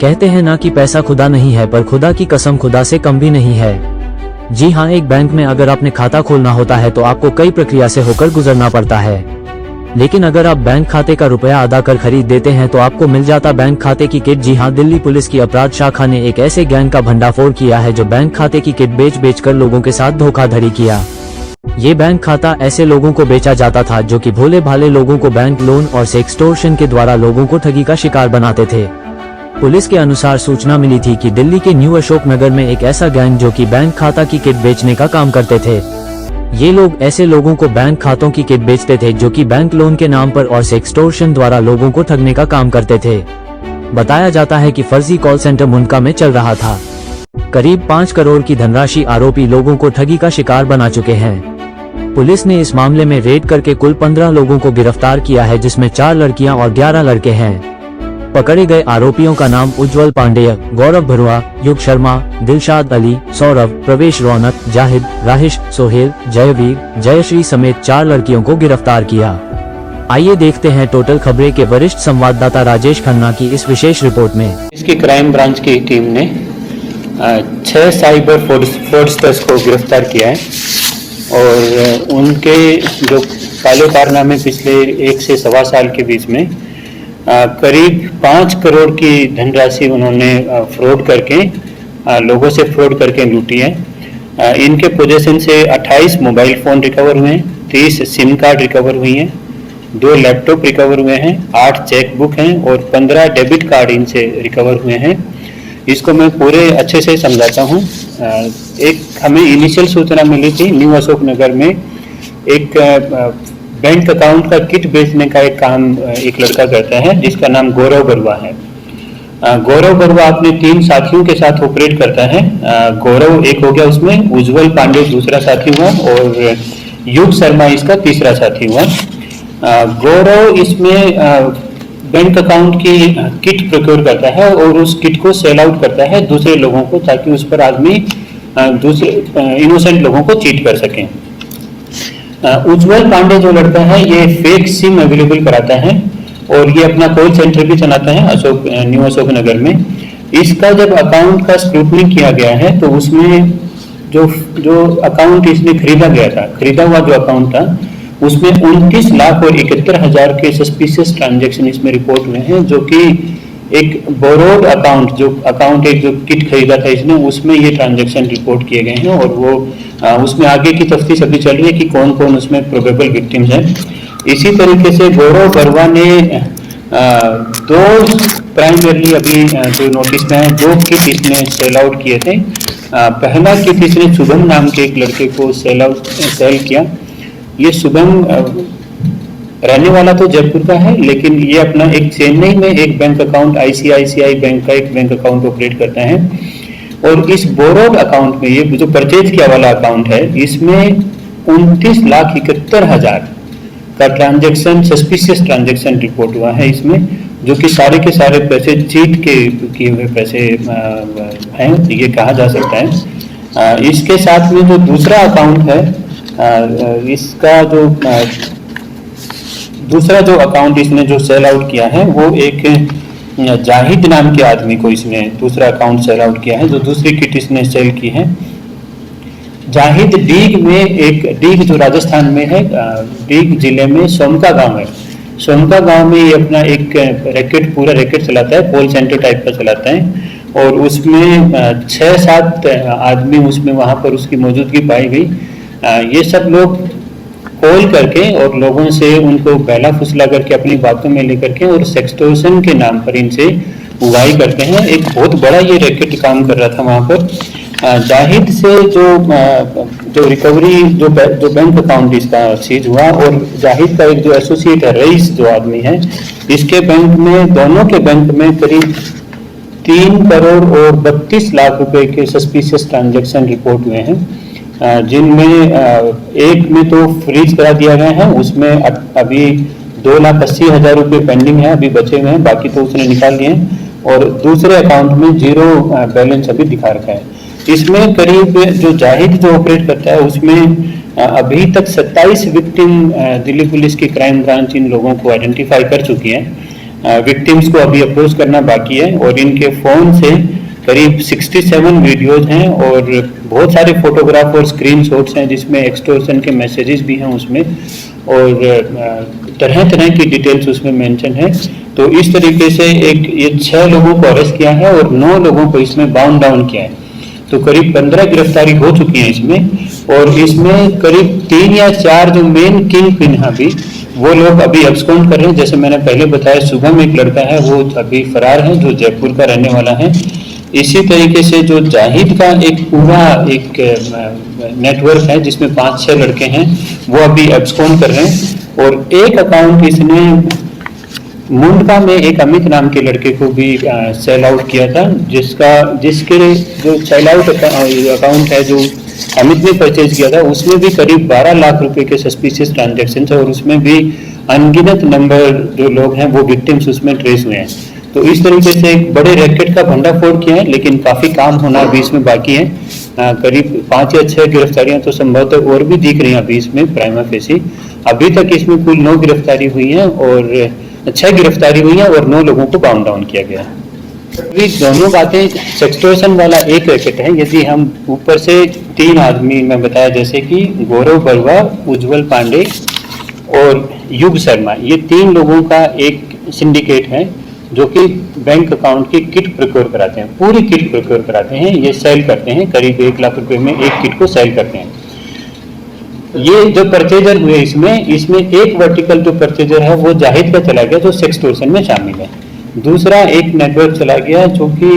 कहते हैं ना कि पैसा खुदा नहीं है, पर खुदा की कसम खुदा से कम भी नहीं है। जी हाँ, एक बैंक में अगर आपने खाता खोलना होता है तो आपको कई प्रक्रिया से होकर गुजरना पड़ता है, लेकिन अगर आप बैंक खाते का रुपया अदा कर खरीद देते हैं तो आपको मिल जाता बैंक खाते की किट। जी हाँ, दिल्ली पुलिस की अपराध शाखा ने एक ऐसे गैंग का भंडाफोड़ किया है जो बैंक खाते की किट बेच कर लोगों के साथ धोखाधड़ी किया। ये बैंक खाता ऐसे लोगों को बेचा जाता था जो कि भोले भाले लोगों को बैंक लोन और सेक्सटोर्शन के द्वारा लोगों को ठगी का शिकार बनाते थे। पुलिस के अनुसार सूचना मिली थी कि दिल्ली के न्यू अशोक नगर में एक ऐसा गैंग जो कि बैंक खाता की किट बेचने का काम करते थे। ये लोग ऐसे लोगों को बैंक खातों की किट बेचते थे जो कि बैंक लोन के नाम पर और सेक्सटोर्शन द्वारा लोगों को ठगने का काम करते थे। बताया जाता है कि फर्जी कॉल सेंटर मुंडका में चल रहा था। करीब 5 करोड़ की धनराशि आरोपी लोगों को ठगी का शिकार बना चुके हैं। पुलिस ने इस मामले में रेड करके कुल 15 लोगों को गिरफ्तार किया है, जिसमें 4 लड़कियां और 11 लड़के हैं। पकड़े गए आरोपियों का नाम उज्जवल पांडेय, गौरव भरुआ, युग शर्मा, दिलशाद अली, सौरभ, प्रवेश रौनक, जाहिद, राहिश, सोहेल, जयवीर, जयश्री समेत 4 लड़कियों को गिरफ्तार किया। आइए देखते हैं टोटल खबरें के वरिष्ठ संवाददाता राजेश खन्ना की इस विशेष रिपोर्ट में। इसकी क्राइम ब्रांच की टीम ने 6 साइबर फ्रॉडस्टर्स को गिरफ्तार किया है और उनके जो काले कारनामे पिछले 1 से सवा साल के बीच में करीब 5 करोड़ की धनराशि उन्होंने फ्रॉड करके लोगों से फ्रॉड करके लूटी है। इनके पोजीशन से 28 मोबाइल फ़ोन रिकवर हुए हैं, 30 सिम कार्ड रिकवर हुई हैं, 2 लैपटॉप रिकवर हुए हैं, 8 चेक बुक हैं और 15 डेबिट कार्ड इनसे रिकवर हुए हैं। इसको मैं पूरे अच्छे से समझाता हूँ। एक हमें इनिशियल सूचना मिली थी, न्यू अशोक नगर में एक बैंक अकाउंट का किट बेचने का एक काम एक लड़का करता है जिसका नाम गौरव बरुआ है। गौरव बरुआ अपने 3 साथियों के साथ ऑपरेट करता है। गौरव एक हो गया, उसमें उज्जवल पांडे दूसरा साथी हुआ और युग शर्मा इसका तीसरा साथी हुआ। गौरव इसमें बैंक अकाउंट की किट प्रोक्योर करता है और उस किट को सेल आउट करता है दूसरे लोगों को, ताकि उस पर आदमी दूसरे इनोसेंट लोगों को चीट कर सकें। उज्जवल पांडे जो लड़का है ये फेक सिम अवेलेबल कराता है और ये अपना कॉल सेंटर भी चलाता है न्यू अशोक नगर में। इसका जब अकाउंट का स्क्रूटनी किया गया है तो उसमें जो अकाउंट इसने खरीदा हुआ जो अकाउंट था उसमें 29 लाख और 71 हजार के सस्पिशियस ट्रांजैक्शन इसमें रिपोर्ट हुए हैं, जो कि एक बोरोड अकाउंट जो किट खरीदा था इसने, उसमें ये ट्रांजैक्शन रिपोर्ट किए गए हैं और वो उसमें आगे की तफ्तीश अभी चल रही है कि कौन कौन उसमें प्रोबेबल विक्टिम्स हैं। इसी तरीके से गौरव बरुआ ने 2 प्राइमरली अभी जो नोटिस में है 2 किट इसने सेल आउट किए थे। पहला किट इसने शुभम नाम के एक लड़के को सेल किया। ये शुभम रहने वाला तो जयपुर का है, लेकिन ये अपना एक चेन्नई में एक बैंक अकाउंट ICICI बैंक का एक बैंक अकाउंट ऑपरेट करता है और इस बोरोड अकाउंट में ये जो परचेज किया वाला अकाउंट है इसमें 29,71,000 का ट्रांजैक्शन सस्पिशियस ट्रांजैक्शन रिपोर्ट हुआ है इसमें, जो कि सारे के सारे पैसे चीट के किए हुए पैसे हैं, ये कहा जा सकता है। इसके साथ में जो दूसरा अकाउंट है इसका दूसरा जो अकाउंट इसने जो सेल आउट किया है वो एक जाहिद नाम के आदमी को इसने दूसरा अकाउंट सेल आउट किया है, जो दूसरी किट इसने सेल की है। जाहिद डीग जो राजस्थान में है, डीग जिले में सोमका गांव है। सोमका गांव में ये अपना एक पूरा रैकेट चलाता है, कॉल सेंटर टाइप का चलाता है और उसमें 6-7 आदमी उसमें वहां पर उसकी मौजूदगी पाई गई। ये सब लोग कॉल करके और लोगों से उनको बहला फुसला करके अपनी बातों में लेकर के और सेक्सटोर्शन के नाम पर इनसे उगाही करते हैं। एक बहुत बड़ा ये रैकेट काम कर रहा था वहां पर। जाहिद से जो रिकवरी जो बैंक अकाउंट इसका सीज हुआ और जाहिद का एक जो एसोसिएट है रईस जो आदमी है, इसके बैंक में दोनों के बैंक में करीब 3 करोड़ और 32 लाख रुपए के सस्पिशियस ट्रांजैक्शन रिपोर्ट हुए हैं, जिनमें एक में तो फ्रीज करा दिया गया है, उसमें अभी 2,80,000 रुपये पेंडिंग है, अभी बचे हुए हैं, बाकी तो उसने निकाल लिए हैं और दूसरे अकाउंट में 0 बैलेंस अभी दिखा रखा है। इसमें करीब जो जाहिद जो ऑपरेट करता है उसमें अभी तक 27 विक्टिम दिल्ली पुलिस की क्राइम ब्रांच इन लोगों को आइडेंटिफाई कर चुकी है। विक्टिम्स को अभी अप्रोच करना बाकी है और इनके फ़ोन से करीब 67 वीडियोज हैं और बहुत सारे फोटोग्राफ और स्क्रीनशॉट्स हैं जिसमें एक्सटॉर्शन के मैसेजेस भी हैं उसमें और तरह तरह की डिटेल्स उसमें मेंशन है। तो इस तरीके से ये 6 लोगों को अरेस्ट किया है और 9 लोगों को इसमें बाउंड डाउन किया है। तो करीब 15 गिरफ्तारी हो चुकी है इसमें और इसमें करीब 3 या 4 जो मेन किंग पिन हैं अभी वो लोग अभी एब्सकॉन्ड कर रहे हैं। जैसे मैंने पहले बताया शुभम एक लड़का है वो अभी फरार है जो जयपुर का रहने वाला है। इसी तरीके से जो जाहिद का एक पूरा एक नेटवर्क है जिसमें 5-6 लड़के हैं वो अभी एब्सकॉन्ड कर रहे हैं और एक अकाउंट इसने मुंडका में एक अमित नाम के लड़के को भी सेल आउट किया था जिसके जो सेल आउट अकाउंट है जो अमित ने परचेज किया था उसमें भी करीब 12 लाख रुपए के सस्पिशियस ट्रांजैक्शन थे और उसमें भी अनगिनत नंबर जो लोग हैं वो विक्टिम्स उसमें ट्रेस हुए हैं। तो इस तरीके से एक बड़े रैकेट का भंडाफोड़ किया है लेकिन काफ़ी काम होना अभी इसमें बाकी है। करीब 5 या 6 गिरफ्तारियां तो संभवतः और भी दिख रही हैं अभी इसमें प्राइमा फेसी। अभी तक इसमें कुल 9 गिरफ्तारी हुई है और 6 गिरफ्तारी हुई है और 9 लोगों को बाउंड डाउन किया गया है। अभी दोनों बातें सेक्सटोर्शन वाला एक रैकेट है। यदि हम ऊपर से 3 आदमी मैं बताया जैसे कि गौरव बरुआ, उज्जवल पांडे और युग शर्मा, ये 3 लोगों का एक सिंडिकेट है जो कि बैंक अकाउंट की किट प्रोक्योर कराते हैं, पूरी किट प्रोक्योर कराते हैं। ये सेल करते हैं करीब 1 लाख रुपए में एक किट को सेल करते हैं। ये जो परचेजर हुए इसमें एक वर्टिकल जो परचेजर है वो जाहिद का चला गया जो सेक्सटोर्शन में शामिल है। दूसरा एक नेटवर्क चला गया जो कि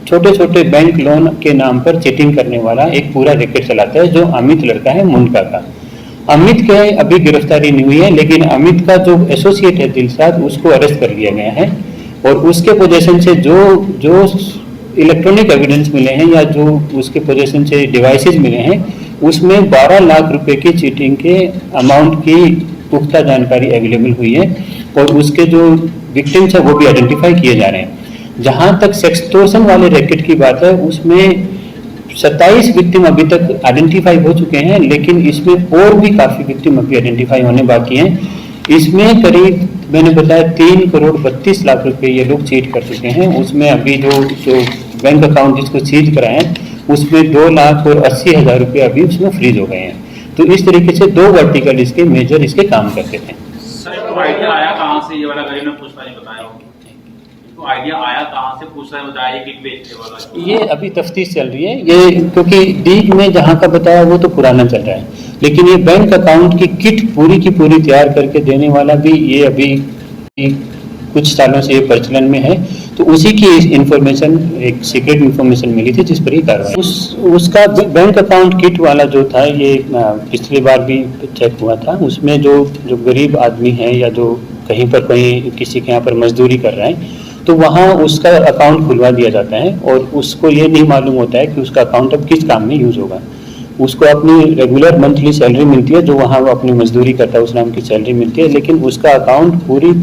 छोटे छोटे बैंक लोन के नाम पर चीटिंग करने वाला एक पूरा रैकेट चलाता है जो अमित लड़का है मुंडका का। अमित के अभी गिरफ्तारी नहीं हुई है लेकिन अमित का जो एसोसिएट है दिलशाद उसको अरेस्ट कर लिया गया है और उसके पोजीशन से जो इलेक्ट्रॉनिक एविडेंस मिले हैं या जो उसके पोजीशन से डिवाइसेस मिले हैं उसमें 12 लाख रुपए की चीटिंग के अमाउंट की पुख्ता जानकारी अवेलेबल हुई है और उसके जो विक्टिम्स है वो भी आइडेंटिफाई किए जा रहे हैं। जहां तक सेक्सटोर्शन वाले रैकेट की बात है उसमें 27 विक्टिम अभी तक आइडेंटिफाई हो चुके हैं लेकिन इसमें और भी काफ़ी विक्टिम अभी आइडेंटिफाई होने बाकी हैं। इसमें करीब मैंने बताया 3 करोड़ 32 लाख रुपए ये लोग चीट कर चुके हैं। उसमें अभी जो बैंक अकाउंट जिसको सीज कराए हैं उसमें 2 लाख और 80 हज़ार रुपये अभी उसमें फ्रीज हो गए हैं। तो इस तरीके से 2 वर्टिकल इसके मेजर इसके काम करते थे। सर आइडिया आया कहाँ से? ये वाला गरीब ने पूछता नहीं बताया तो आइडिया आया कहाँ से? पूछता है बताया कि बेचने वाला। ये अभी तफ्तीश चल रही है ये क्योंकि डीग में जहाँ का बताया वो तो पुराना चल रहा है लेकिन ये बैंक अकाउंट की किट पूरी की पूरी तैयार करके देने वाला भी ये अभी कुछ सालों से ये प्रचलन में है। तो उसी की इंफॉर्मेशन एक सीक्रेट इंफॉर्मेशन मिली थी जिस पर ही कार्रवाई उसका बैंक अकाउंट किट वाला जो था ये पिछली बार भी चेक हुआ था। उसमें जो गरीब आदमी है या जो कहीं पर कहीं किसी के यहाँ पर मजदूरी कर रहा है तो वहाँ उसका अकाउंट खुलवा दिया जाता है और उसको ये नहीं मालूम होता है कि उसका अकाउंट अब किस काम में यूज होगा। उसको अपनी रेगुलर मंथली सैलरी मिलती है जो वहाँ वो अपनी मजदूरी करता है उस नाम की सैलरी मिलती है लेकिन उसका अकाउंट पूरी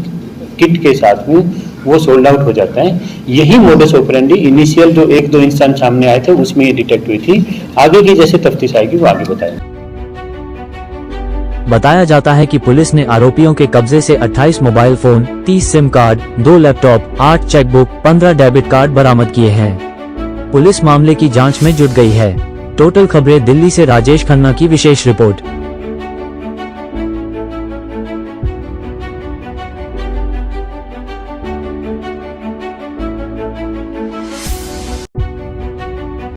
किट के साथ में वो सोल्ड आउट हो जाता है। यही मोडस ऑपरेंडी इनिशियल जो 1-2 इंसान सामने आए थे उसमें ये डिटेक्ट हुई थी। आगे की जैसे तफ्तीश आएगी वो आगे बताएगा। बताया जाता है कि पुलिस ने आरोपियों के कब्जे से 28 mobile phone, 30 SIM card, 2 laptop, 8 chequebook, 15 debit card बरामद किए हैं। पुलिस मामले की जांच में जुट गई है। टोटल खबरें दिल्ली से राजेश खन्ना की विशेष रिपोर्ट।